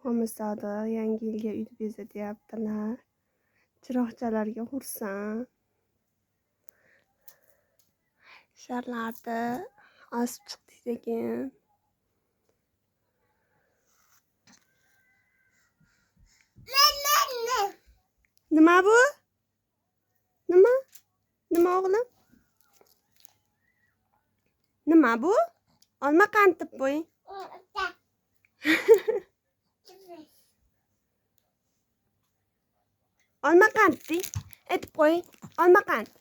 Qo'mishzoda yangi yilga uy bezatyaptilar. Chiroqchalarga xursand. Sharlarni osib chiqdik sekin. Nima bu? Nima? Nima o'g'lim? Nima bu? Olma qantib qo'ying. Olma qantdi. Aytib qo'ying. Olma qant.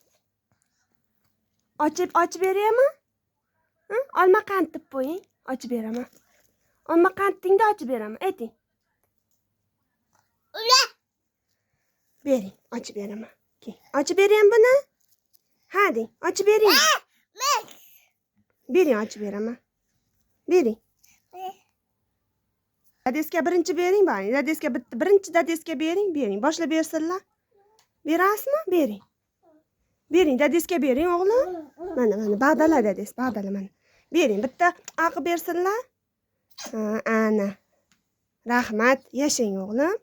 Ochib beraymi? Olma qantib qo'ying. Ochib beraman. Olma qantdingda ochib beraman. Ayting. Bering, ochib beraman. Ochib beraymi buni? Ha deng, ochib bering. Bering, ochib beraman. Bering. Dadesga birinchi bering, bari. Dadesga birinchi dadesga bering. Boshlab bersinlar. Berasizmi? Bering. Bering, dadesga bering o'g'lim. Mana, bag'dala dades, bag'dala mana. Bering, bitta aqib bersinlar. Ana. Rahmat, yashang o'g'lim.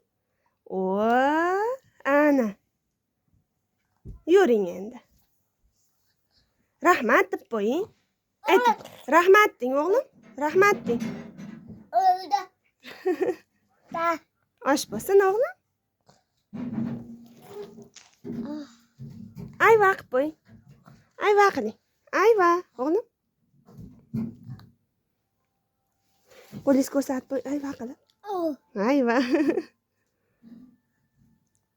Ana. Yuring endi. Rahmat deb qo'ying. Ayting. Rahmat deng o'g'lim. Rahmat deng. Osh bo'lsin o'g'lim. Ayva qilib qo'ying. Ayva qiling. Ayva o'g'lim. Qo'lingiz ko'rsatib qo'ying. Ayva qilib. Ayva.